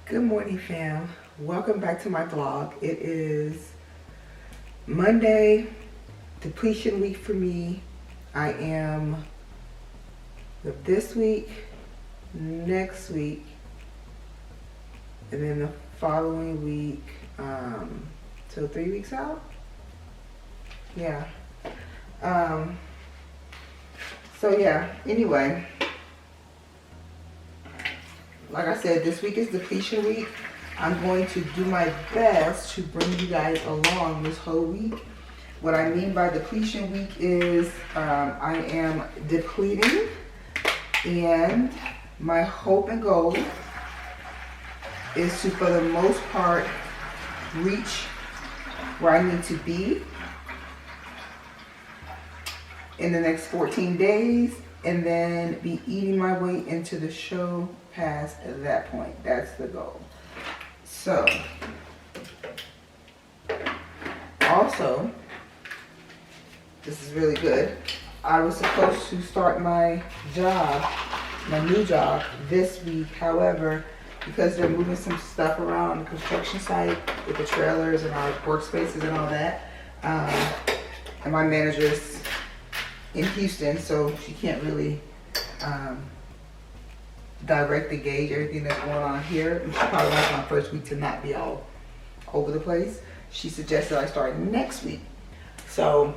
Good morning, fam. Welcome back to my vlog. It is Monday, depletion week for me. I am this week, next week, and then the following week, so 3 weeks out. Yeah. Anyway, like I said, this week is depletion week. I'm going to do my best to bring you guys along this whole week. What I mean by depletion week is I am depleting, and my hope and goal is to, for the most part, reach where I need to be in the next 14 days, and then be eating my way into the show past that point. That's the goal. So, also, this is really good. I was supposed to start my new job this week. However, because they're moving some stuff around the construction site with the trailers and our workspaces and all that, and my manager's in Houston, so she can't really direct the gauge everything that's going on here. And she probably wants my first week to not be all over the place. She suggested I start next week. So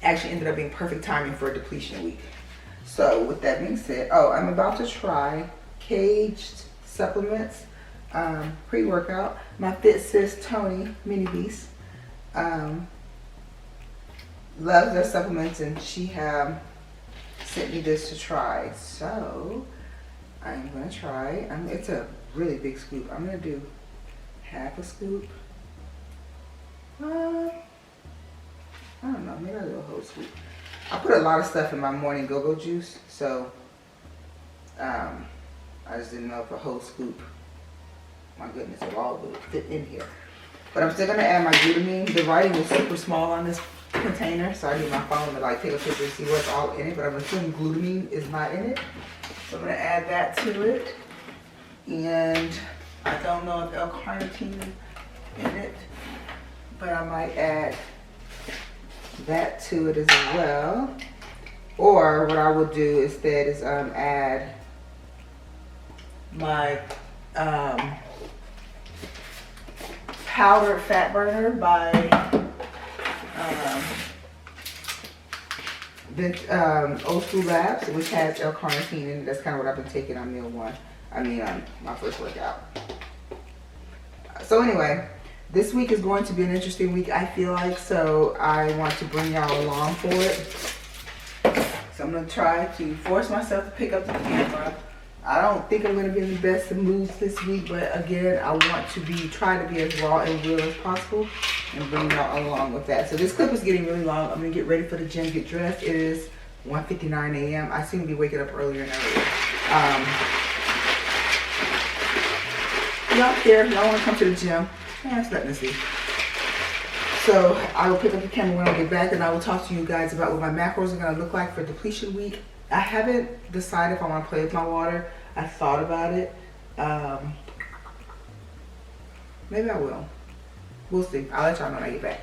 actually ended up being perfect timing for a depletion week. So with that being said, I'm about to try Kage supplements, pre-workout. My Fit Sis Tony, Mini Beast, loves their supplements, and she sent me this to try. So I'm gonna try. It's a really big scoop. I'm gonna do half a scoop. I don't know, maybe I'll do a whole scoop. I put a lot of stuff in my morning go-go juice, so I just didn't know if a whole scoop, my goodness, it all would fit in here. But I'm still gonna add my glutamine. The writing is super small on this container, so I need my phone to like take a picture and see what's all in it, but I'm assuming glutamine is not in it. So I'm gonna add that to it. And I don't know if L-carnitine is in it, but I might add that to it as well. Or what I will do instead is add my powdered fat burner by Old School Labs, which has L-carnitine in it. That's kind of what I've been taking on meal one. My first workout. So anyway, this week is going to be an interesting week, I feel like, so I want to bring y'all along for it. So I'm going to try to force myself to pick up the camera. I don't think I'm going to be in the best of moods this week, but again, I want to try to be as raw and real as possible and bring y'all along with that. So this clip is getting really long. I'm going to get ready for the gym, get dressed. It is 1:59 a.m. I seem to be waking up earlier and earlier. Y'all care, y'all want to come to the gym? Let's let me see. So I will pick up the camera when I get back, and I will talk to you guys about what my macros are going to look like for depletion week. I haven't decided if I want to play with my water. I thought about it. Maybe I will. We'll see. I'll let y'all know when I get back.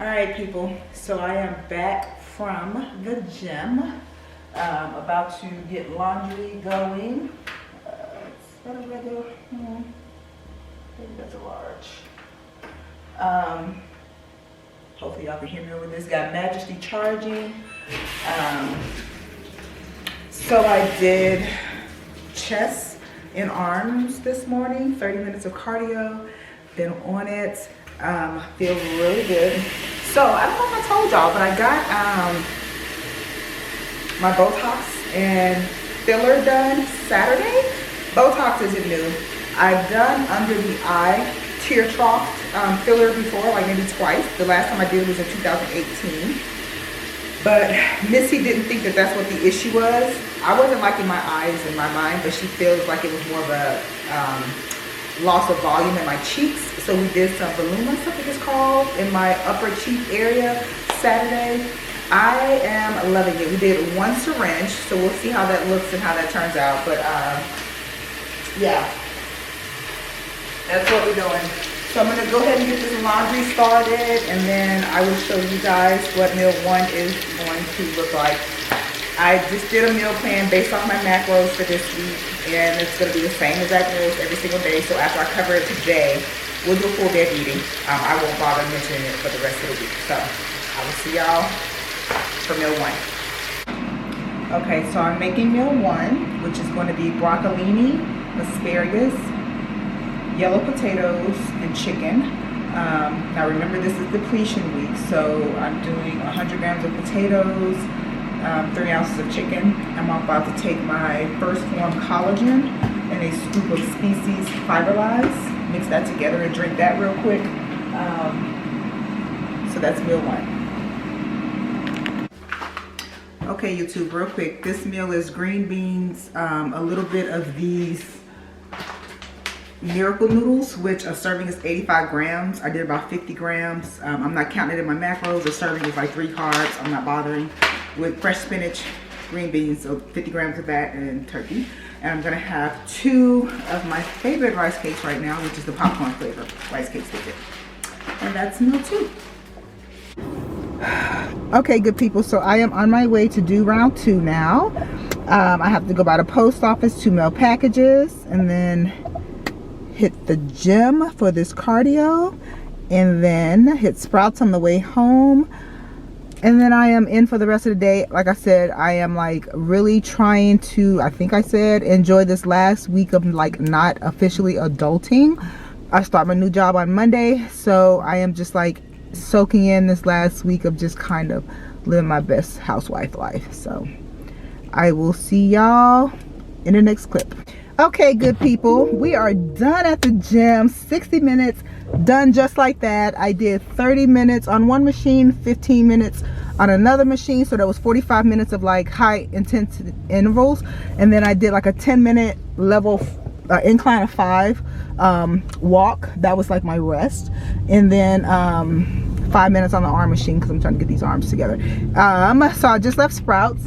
Alright, people. So I am back from the gym. About to get laundry going. Is that a regular? Maybe that's a large. Hopefully y'all can hear me over this. Got Majesty charging. So I did chest and arms this morning. 30 minutes of cardio. Been on it. Feel really good. So I don't know if I told y'all, but I got my Botox and filler done Saturday. Botox isn't new. I've done under the eye tear trough filler before, like maybe twice. The last time I did it was in 2018. But Missy didn't think that that's what the issue was. I wasn't liking my eyes in my mind, but she feels like it was more of a loss of volume in my cheeks. So we did some Voluma, something it's called, in my upper cheek area Saturday. I am loving it. We did one syringe, so we'll see how that looks and how that turns out. But yeah, that's what we're doing. So I'm gonna go ahead and get this laundry started, and then I will show you guys what meal 1 is going to look like. I just did a meal plan based off my macros for this week, and it's gonna be the same exact meals every single day. So after I cover it today, we'll do a full day of eating. I won't bother mentioning it for the rest of the week. So I will see y'all for meal 1. Okay, so I'm making meal 1, which is going to be broccolini, asparagus, yellow potatoes, and chicken. Now remember, this is depletion week, so I'm doing 100 grams of potatoes, 3 ounces of chicken. I'm about to take my first form collagen and a scoop of species fiberlize, mix that together and drink that real quick. So that's meal 1. Okay, YouTube, real quick, this meal is green beans, a little bit of these miracle noodles, which a serving is 85 grams. I did about 50 grams. I'm not counting it in my macros. A serving is like 3 carbs. I'm not bothering. With fresh spinach, green beans, so 50 grams of that, and turkey. And I'm gonna have 2 of my favorite rice cakes right now, which is the popcorn flavor rice cakes with it. And that's meal 2. Okay, good people, so I am on my way to do round 2 now. I have to go by the post office to mail packages, and then hit the gym for this cardio, and then hit Sprouts on the way home, and then I am in for the rest of the day. Like I said, I am like really trying to, I think I said, enjoy this last week of like not officially adulting. I start my new job on Monday, so I am just like soaking in this last week of just kind of living my best housewife life. So I will see y'all in the next clip. Okay, good people, we are done at the gym. 60 minutes done just like that. I did 30 minutes on one machine, 15 minutes on another machine, so that was 45 minutes of like high intensity intervals, and then I did like a 10-minute level incline of 5 walk. That was like my rest, and then 5 minutes on the arm machine because I'm trying to get these arms together. So I just left Sprouts.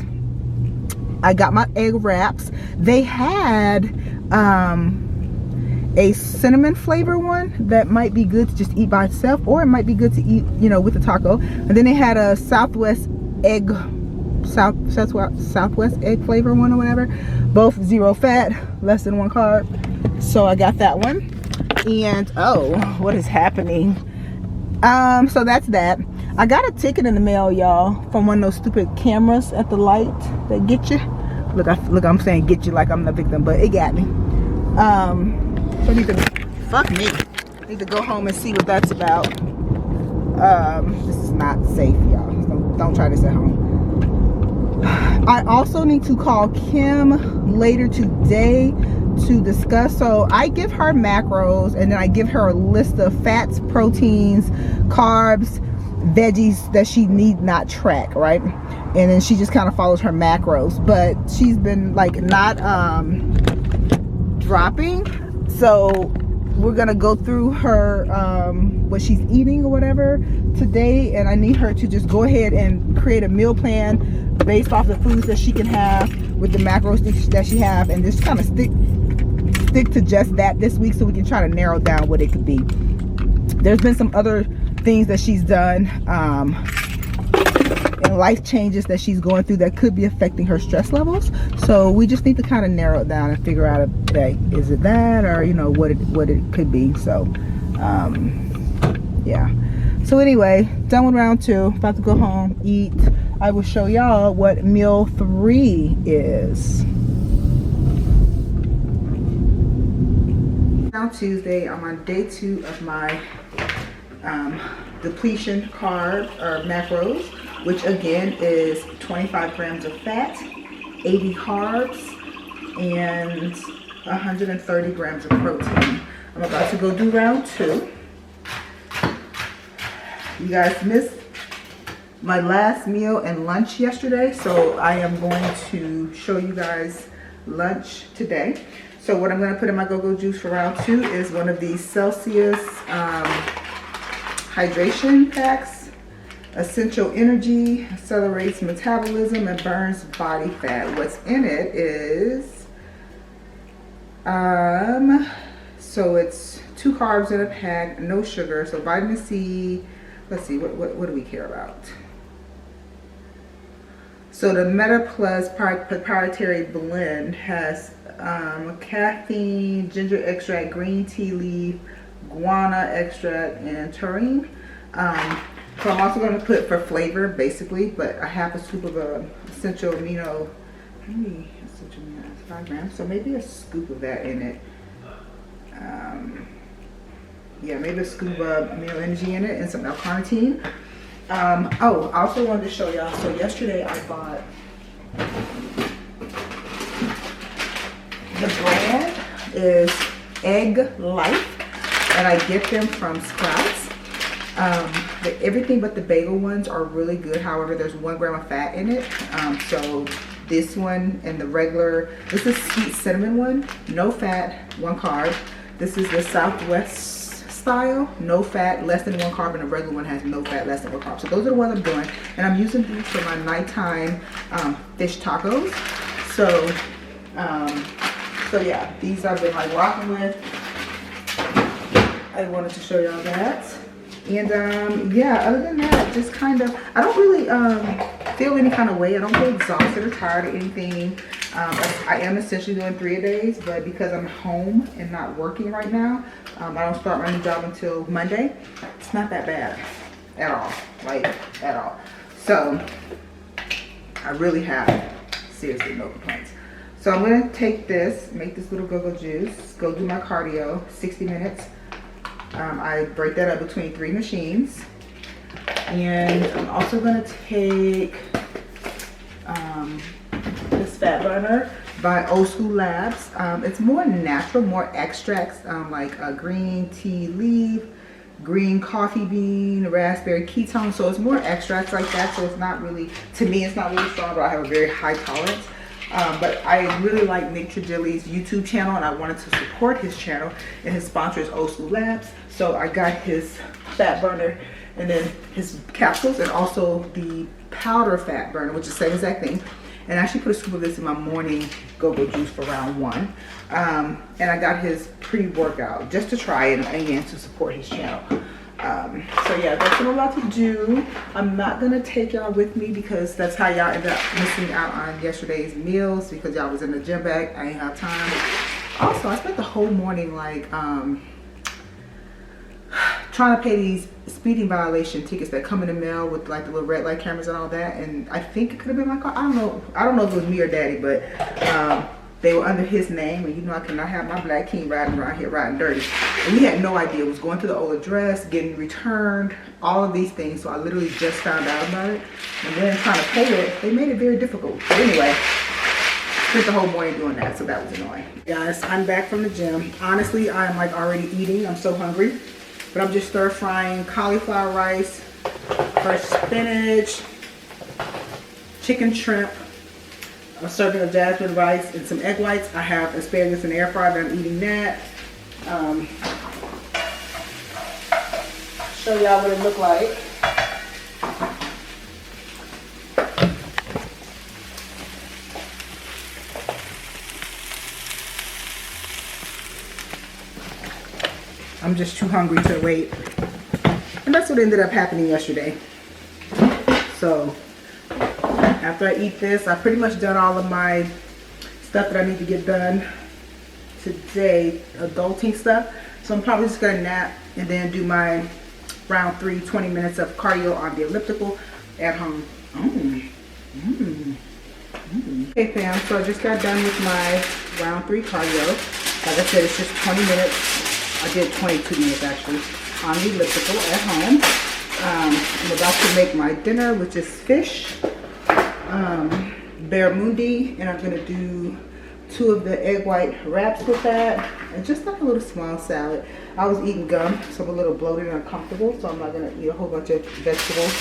I got my egg wraps. They had a cinnamon flavor one that might be good to just eat by itself, or it might be good to eat, you know, with the taco. And then they had a Southwest egg flavor one or whatever. Both 0 fat, less than 1 carb. So I got that one. And oh, what is happening? So that's that. I got a ticket in the mail, y'all, from one of those stupid cameras at the light that get you. Look, I'm saying get you like I'm the victim, but it got me. So I need to, fuck me. I need to go home and see what that's about. This is not safe, y'all. Don't try this at home. I also need to call Kim later today to discuss. So I give her macros, and then I give her a list of fats, proteins, carbs, veggies that she need not track, right? And then she just kind of follows her macros, but she's been like not dropping. So we're gonna go through her what she's eating or whatever today, and I need her to just go ahead and create a meal plan based off the foods that she can have with the macros that she have, and just kind of stick to just that this week, so we can try to narrow down what it could be. There's been some other things that she's done and life changes that she's going through that could be affecting her stress levels, so we just need to kind of narrow it down and figure out if is it that, or you know, what it could be. So yeah, so anyway, done with round 2, about to go home, eat. I will show y'all what meal 3 is. Now Tuesday, I'm on day 2 of my depletion carb or macros, which again is 25 grams of fat, 80 carbs, and 130 grams of protein. I'm about to go do round 2. You guys missed my last meal and lunch yesterday, so I am going to show you guys lunch today. So what I'm going to put in my go-go juice for round 2 is one of these Celsius hydration packs. Essential energy, accelerates metabolism and burns body fat. What's in it is So it's 2 carbs in a pack, no sugar. So vitamin C, let's see, what do we care about? So the Meta Plus proprietary blend has caffeine, ginger extract, green tea leaf, guana extract, and taurine. So I'm also going to put for flavor, basically, but a half a scoop of essential amino, maybe essential amino 5 grams, so maybe a scoop of that in it. Yeah, maybe a scoop of amino energy in it and some L-carnitine. Oh, I also wanted to show y'all. So yesterday I bought, the brand is Egg Life, and I get them from Sprouts. Everything but the bagel ones are really good. However, there's 1 gram of fat in it. So this one and the regular, this is sweet cinnamon one, no fat, 1 carb. This is the Southwest style, no fat, less than 1 carb, and the regular one has no fat, less than 1 carb. So those are the ones I'm doing, and I'm using these for my nighttime fish tacos. So yeah, these I've been like rocking with. I wanted to show y'all that. And yeah, other than that, just kind of, I don't really feel any kind of way. I don't feel exhausted or tired or anything. I am essentially doing 3-a-days, but because I'm home and not working right now, I don't start my new job until Monday. It's not that bad at all, like at all. So I really have seriously no complaints. So I'm gonna take this, make this little go-go juice, go do my cardio, 60 minutes. I break that up between 3 machines. And I'm also gonna take this fat burner by Old School Labs. It's more natural, more extracts, like green tea leaf, green coffee bean, raspberry ketone. So it's more extracts like that. So it's not really, to me, it's not really strong, but I have a very high tolerance. But I really like Nick Trigili's YouTube channel, and I wanted to support his channel, and his sponsor is Old School Labs. So I got his fat burner and then his capsules, and also the powder fat burner, which is the same exact thing. And I actually put a scoop of this in my morning go-go juice for round 1. And I got his pre-workout just to try it and again to support his channel. So yeah, that's what I'm about to do. I'm not gonna take y'all with me because that's how y'all end up missing out on yesterday's meals, because y'all was in the gym bag. I ain't have time. Also, I spent the whole morning like trying to pay these speeding violation tickets that come in the mail with like the little red light cameras and all that, and I think it could have been my car. I don't know if it was me or daddy, but they were under his name, and you know I cannot have my black king riding around here riding dirty. And we had no idea. It was going to the old address, getting returned, all of these things. So I literally just found out about it, and then trying to pay it, they made it very difficult. But anyway, spent the whole morning doing that, so that was annoying. Guys, I'm back from the gym. Honestly, I'm like already eating. I'm so hungry. But I'm just stir frying cauliflower rice, fresh spinach, chicken shrimp, a serving of jasmine rice, and some egg whites. I have asparagus in the air fryer, but I'm eating that. Show y'all what it looked like. I'm just too hungry to wait. And that's what ended up happening yesterday. So after I eat this, I've pretty much done all of my stuff that I need to get done today, adulting stuff. So I'm probably just gonna nap and then do my round 3, 20 minutes of cardio on the elliptical at home. Okay fam, so I just got done with my round 3 cardio. Like I said, it's just 20 minutes. I did 22 minutes actually on the elliptical at home. I'm about to make my dinner, which is fish, barramundi, and I'm gonna do 2 of the egg white wraps with that, and just like a little small salad. I was eating gum, so I'm a little bloated and uncomfortable, so I'm not gonna eat a whole bunch of vegetables.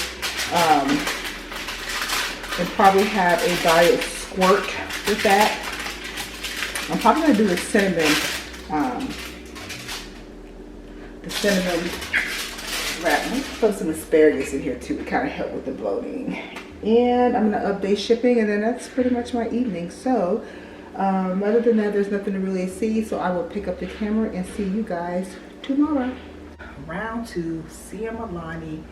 And probably have a diet squirt with that. I'm probably gonna do the cinnamon wrap. I'm gonna put some asparagus in here too to kind of help with the bloating. And I'm gonna update shipping, and then that's pretty much my evening. So Other than that, there's nothing to really see, so I will pick up the camera and see you guys tomorrow. Round 2, seeing Milani.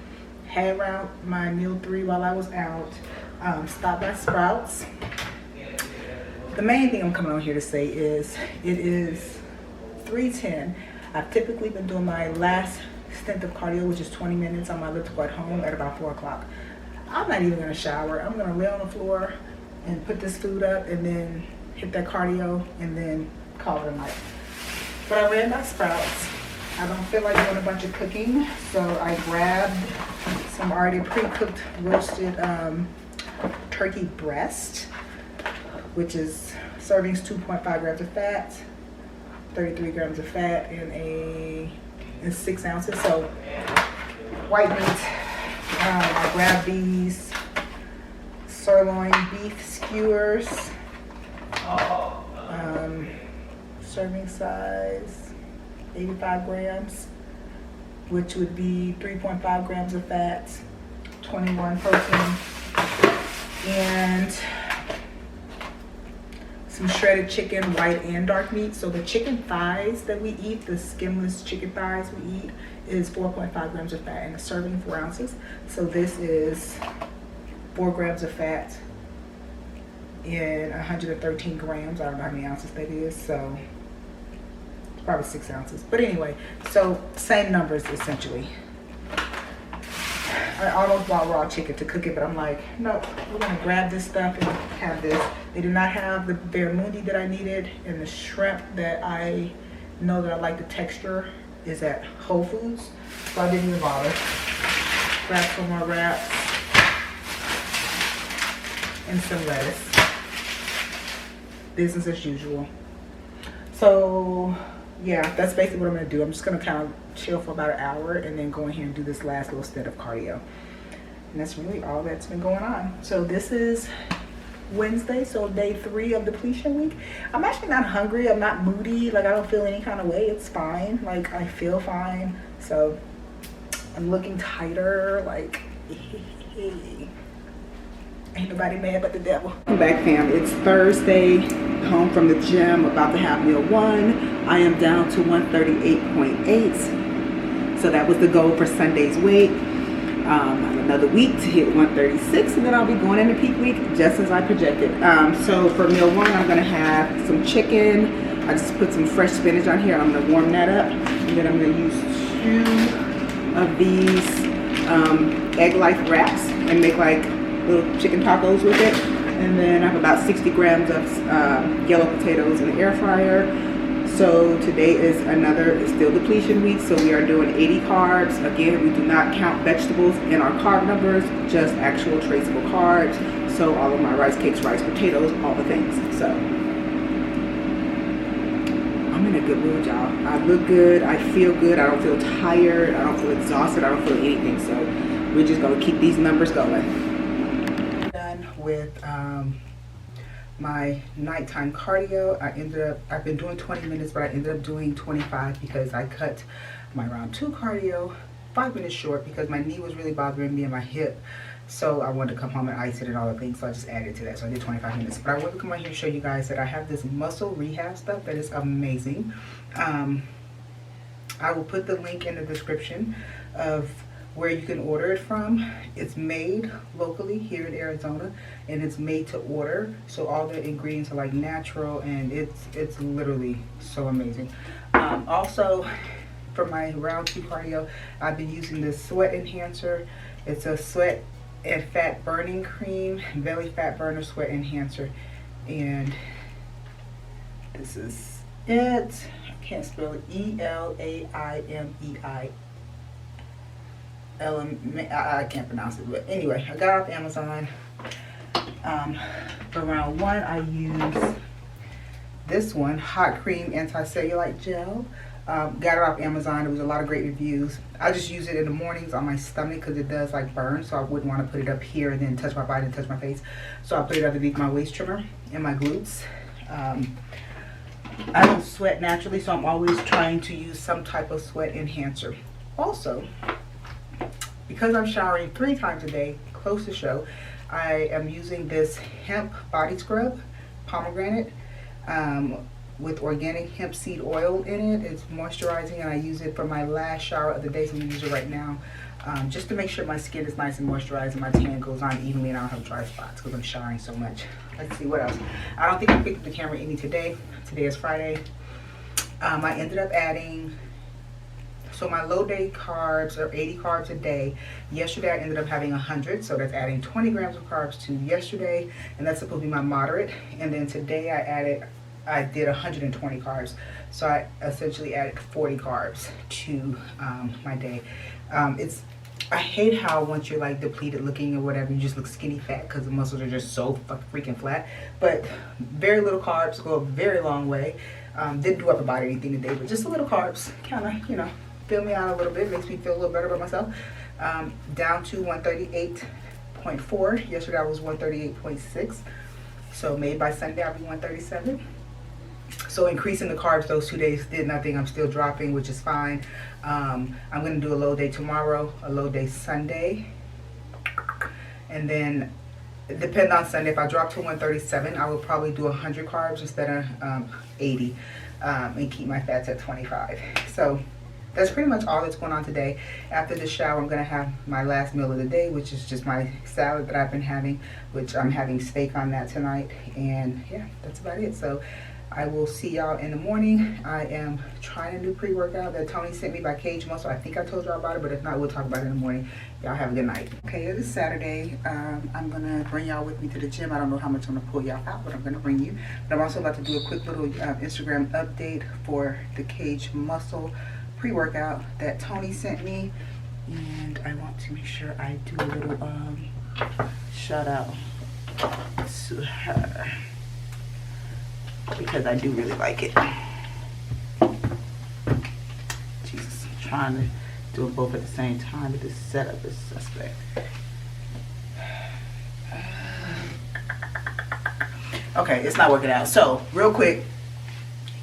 Had around my meal 3 while I was out. Stopped by Sprouts. The main thing I'm coming on here to say is it is 3:10. I've typically been doing my last stint of cardio, which is 20 minutes on my elliptical at home at about 4 o'clock. I'm not even gonna shower. I'm gonna lay on the floor and put this food up and then hit that cardio and then call it a night. But I ran by Sprouts. I don't feel like doing a bunch of cooking, so I grabbed some already pre-cooked roasted turkey breast, which is servings 2.5 grams of fat, 33 grams of fat, and 6 ounces. So white meat. I grabbed these sirloin beef skewers. Serving size 85 grams, which would be 3.5 grams of fat, 21 protein, and some shredded chicken, white and dark meat. So the chicken thighs that we eat, the skinless chicken thighs we eat, is 4.5 grams of fat, and a serving 4 ounces. So this is 4 grams of fat in 113 grams. I don't know how many ounces that is, so it's probably 6 ounces. But anyway, so same numbers essentially. I almost bought raw chicken to cook it, but I'm like, no, we're gonna grab this stuff and have this. They do not have the barramundi that I needed, and the shrimp that I know that I like the texture is at Whole Foods, so I didn't even bother. Grab some more wraps and some lettuce. Business as usual. So yeah, that's basically what I'm gonna do. I'm just gonna kind of chill for about an hour and then go in here and do this last little stint of cardio. And that's really all that's been going on. So this is Wednesday, so day 3 of depletion week. I'm actually not hungry. I'm not moody. Like, I don't feel any kind of way. It's fine. Like, I feel fine. So I'm looking tighter. Like, ain't nobody mad but the devil. Welcome back, fam. It's Thursday, home from the gym, about to have meal 1. I am down to 138.8. So that was the goal for Sunday's weight. I have another week to hit 136, and then I'll be going into peak week just as I projected. So for meal 1, I'm gonna have some chicken. I just put some fresh spinach on here. I'm gonna warm that up, and then I'm gonna use 2 of these egg life wraps and make like little chicken tacos with it. And then I have about 60 grams of yellow potatoes in the air fryer. So today is still depletion week, so we are doing 80 carbs. Again, we do not count vegetables in our carb numbers, just actual traceable carbs. So all of my rice cakes, rice, potatoes, all the things. So I'm in a good mood, y'all. I look good, I feel good, I don't feel tired, I don't feel exhausted, I don't feel anything. So we're just gonna keep these numbers going. Done with my nighttime cardio. I've been doing 20 minutes, but I ended up doing 25 because I cut my round 2 cardio 5 minutes short because my knee was really bothering me and my hip. So I wanted to come home and ice it and all the things, so I just added to that. So I did 25 minutes. But I wanted to come on here and show you guys that I have this muscle rehab stuff that is amazing. I will put the link in the description of where you can order it from. It's made locally here in Arizona, and it's made to order, so all the ingredients are like natural, and it's literally so amazing. Also, for my round 2 cardio, I've been using this sweat enhancer. It's a sweat and fat burning cream, belly fat burner sweat enhancer, and this is it. I can't spell it. ELAIMEI. I can't pronounce it, but anyway, I got it off Amazon. For round 1, I use this one, Hot Cream Anti-Cellulite Gel. Got it off Amazon. There was a lot of great reviews. I just use it in the mornings on my stomach because it does like burn, so I wouldn't want to put it up here and then touch my body and touch my face. So I put it underneath my waist trimmer and my glutes. I don't sweat naturally, so I'm always trying to use some type of sweat enhancer. Also, because I'm showering 3 times a day, close to show, I am using this Hemp body scrub, Pomegranate. with organic hemp seed oil in it. It's moisturizing, and I use it for my last shower of the day, so I'm gonna use it right now, just to make sure my skin is nice and moisturized and my tan goes on evenly and I don't have dry spots because I'm showering so much. Let's see what else. I don't think I picked up the camera any today. Today is Friday. I ended up adding, so my low day carbs are 80 carbs a day. Yesterday I ended up having 100, so that's adding 20 grams of carbs to yesterday, and that's supposed to be my moderate. And then today I did 120 carbs, so I essentially added 40 carbs to my day. I hate how once you're like depleted looking or whatever, you just look skinny fat because the muscles are just so freaking flat. But very little carbs go a very long way. Didn't do up about anything today, but just a little carbs kind of, you know, fill me out a little bit, makes me feel a little better about myself. Down to 138.4. Yesterday I was 138.6. So maybe by Sunday I'll be 137. So increasing the carbs those 2 days did nothing. I'm still dropping, which is fine. I'm going to do a low day tomorrow, a low day Sunday. And then, depending on Sunday, if I drop to 137, I will probably do 100 carbs instead of 80, and keep my fats at 25. So that's pretty much all that's going on today. After the shower, I'm going to have my last meal of the day, which is just my salad that I've been having, which I'm having steak on that tonight. And yeah, that's about it. So I will see y'all in the morning. I am trying a new pre-workout that Tony sent me by Kage. I think I told y'all about it, but if not, we'll talk about it in the morning. Y'all have a good night. Okay, it is Saturday. I'm gonna bring y'all with me to the gym. I don't know how much I'm gonna pull y'all out, but I'm gonna bring you. But I'm also about to do a quick little Instagram update for the Kage Muscle pre-workout that Tony sent me. And I want to make sure I do a little shout out to her, because I do really like it. Jesus, I'm trying to do them both at the same time, but this setup is suspect. Okay, it's not working out. So, real quick,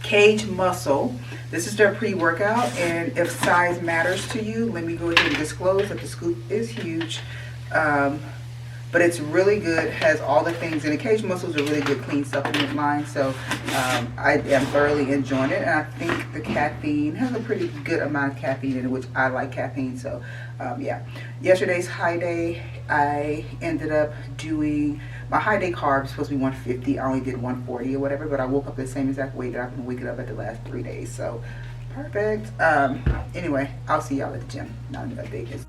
Kage Muscle. This is their pre-workout, and if size matters to you, let me go ahead and disclose that the scoop is huge. But it's really good, has all the things in it. Kage Muscle is a really good clean supplement line, so I am thoroughly enjoying it. And I think the caffeine has a pretty good amount of caffeine in it, which I like caffeine, so yeah. Yesterday's high day, I ended up doing, my high day carbs supposed to be 150. I only did 140 or whatever, but I woke up the same exact weight that I've been waking up at the last 3 days, so perfect. Anyway, I'll see y'all at the gym. Not in the update.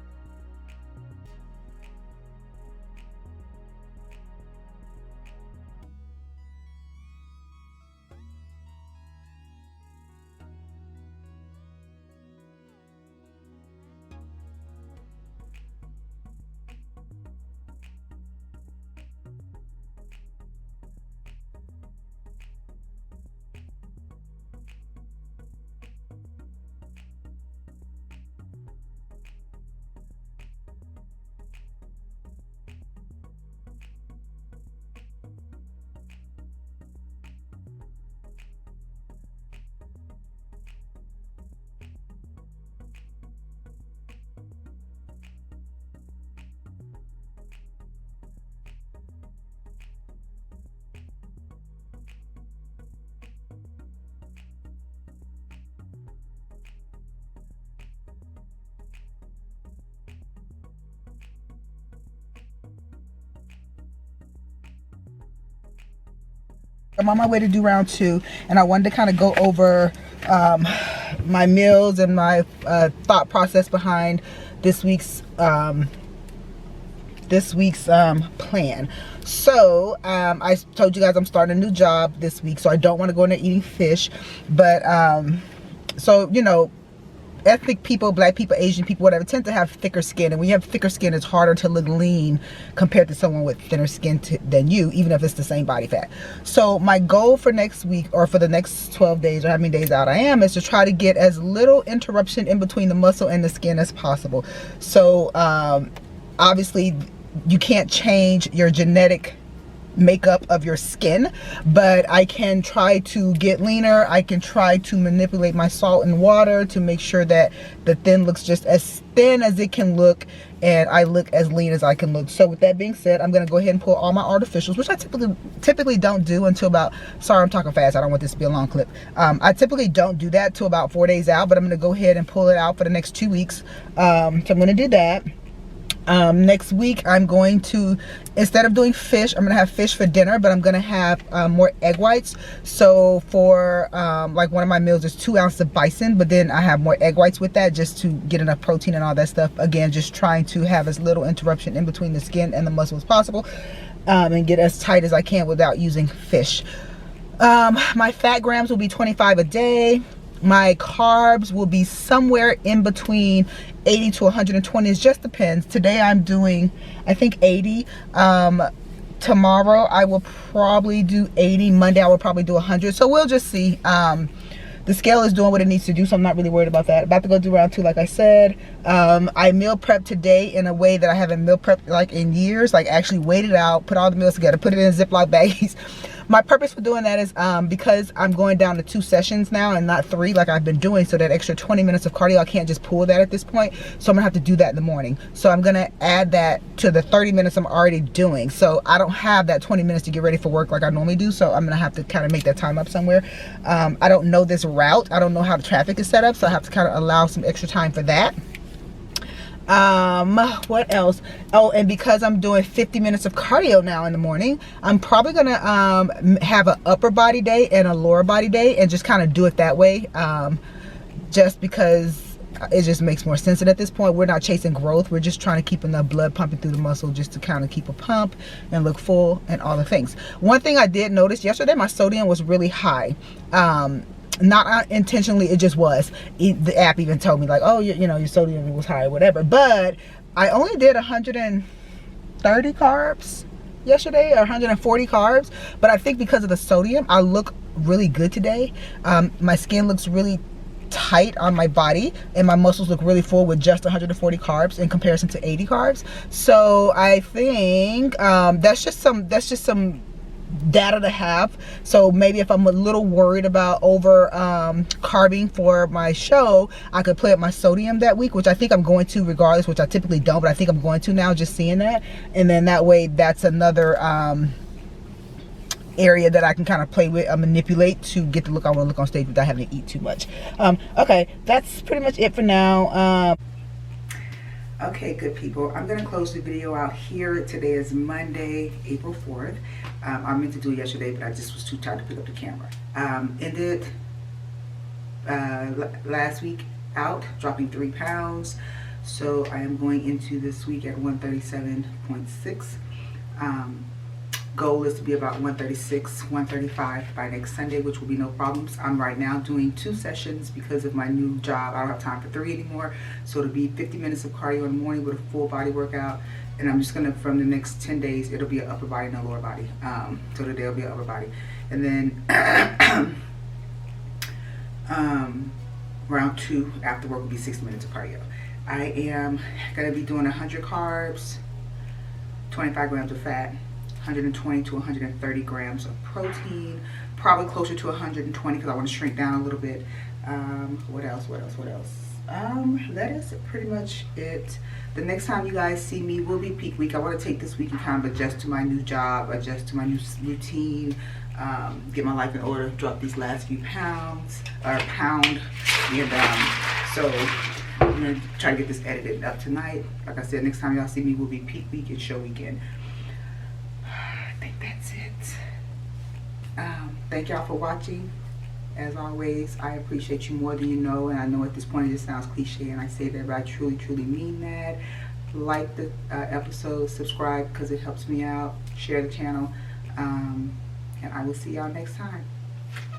I'm on my way to do round 2, and I wanted to kind of go over my meals and my thought process behind this week's plan. So I told you guys I'm starting a new job this week, so I don't want to go in there eating fish, but so you know, ethnic people, black people, Asian people, whatever, tend to have thicker skin, and when you have thicker skin, it's harder to look lean compared to someone with thinner skin than you, even if it's the same body fat. So my goal for next week, or for the next 12 days, or how many days out I am, is to try to get as little interruption in between the muscle and the skin as possible. So obviously you can't change your genetic makeup of your skin, but I can try to get leaner. I can try to manipulate my salt and water to make sure that the thin looks just as thin as it can look, and I look as lean as I can look. So with that being said, I'm gonna go ahead and pull all my artificials, which I typically don't do until about, sorry I'm talking fast, I don't want this to be a long clip. I typically don't do that till about 4 days out, but I'm gonna go ahead and pull it out for the next 2 weeks. So I'm gonna do that. Next week I'm going to, instead of doing fish, I'm gonna have fish for dinner, but I'm gonna have more egg whites. So for like one of my meals is 2 ounces of bison, but then I have more egg whites with that just to get enough protein and all that stuff. Again, just trying to have as little interruption in between the skin and the muscle as possible, and get as tight as I can without using fish. My fat grams will be 25 a day. My carbs will be somewhere in between 80 to 120. It just depends. Today I'm doing, I think, 80. Tomorrow I will probably do 80. Monday I will probably do 100. So we'll just see. The scale is doing what it needs to do, so I'm not really worried about that. About to go do round 2, like I said. I meal prep today in a way that I haven't meal prepped like in years. Like actually weighed it out, put all the meals together, put it in Ziploc baggies. My purpose for doing that is because I'm going down to 2 sessions now and not 3 like I've been doing. So that extra 20 minutes of cardio, I can't just pull that at this point. So I'm gonna have to do that in the morning. So I'm gonna add that to the 30 minutes I'm already doing. So I don't have that 20 minutes to get ready for work like I normally do. So I'm gonna have to kind of make that time up somewhere. I don't know this route. I don't know how the traffic is set up. So I have to kind of allow some extra time for that. What else? Oh, and because I'm doing 50 minutes of cardio now in the morning, I'm probably gonna have an upper body day and a lower body day and just kind of do it that way, just because it just makes more sense. And at this point we're not chasing growth, we're just trying to keep enough blood pumping through the muscle just to kind of keep a pump and look full and all the things. One thing I did notice yesterday, my sodium was really high. Not intentionally, it just was. The app even told me like, oh, you know, your sodium was high or whatever. But I only did 130 carbs yesterday, or 140 carbs. But I think because of the sodium, I look really good today. My skin looks really tight on my body, and my muscles look really full with just 140 carbs in comparison to 80 carbs. So I think that's just some data to have. So maybe if I'm a little worried about over carbing for my show, I could play up my sodium that week, which I think I'm going to regardless, which I typically don't, but I think I'm going to now, just seeing that. And then that way, that's another area that I can kind of play with, manipulate to get the look I want to look on stage without having to eat too much. Okay, that's pretty much it for now. Okay, good people, I'm gonna close the video out here. Today is Monday, April 4th. I meant to do it yesterday, but I just was too tired to pick up the camera. Ended last week out, dropping 3 pounds. So I am going into this week at 137.6. Goal is to be about 136, 135 by next Sunday, which will be no problems. I'm right now doing 2 sessions because of my new job. I don't have time for 3 anymore. So it'll be 50 minutes of cardio in the morning with a full body workout. And I'm just gonna, from the next 10 days, it'll be an upper body and a lower body. So today will be an upper body. And then round 2 after work will be 60 minutes of cardio. I am gonna be doing 100 carbs, 25 grams of fat, 120 to 130 grams of protein, probably closer to 120 because I want to shrink down a little bit. What else? That is pretty much it. The next time you guys see me will be peak week. I want to take this week and kind of adjust to my new job, adjust to my new routine, get my life in order, drop these last few pounds, or pound, and so I'm going to try to get this edited up tonight. Like I said, next time y'all see me will be peak week and show weekend. I think that's it. Thank y'all for watching. As always, I appreciate you more than you know, and I know at this point it just sounds cliche and I say that, but I truly mean that. Like the episode, subscribe because it helps me out, share the channel, and I will see y'all next time.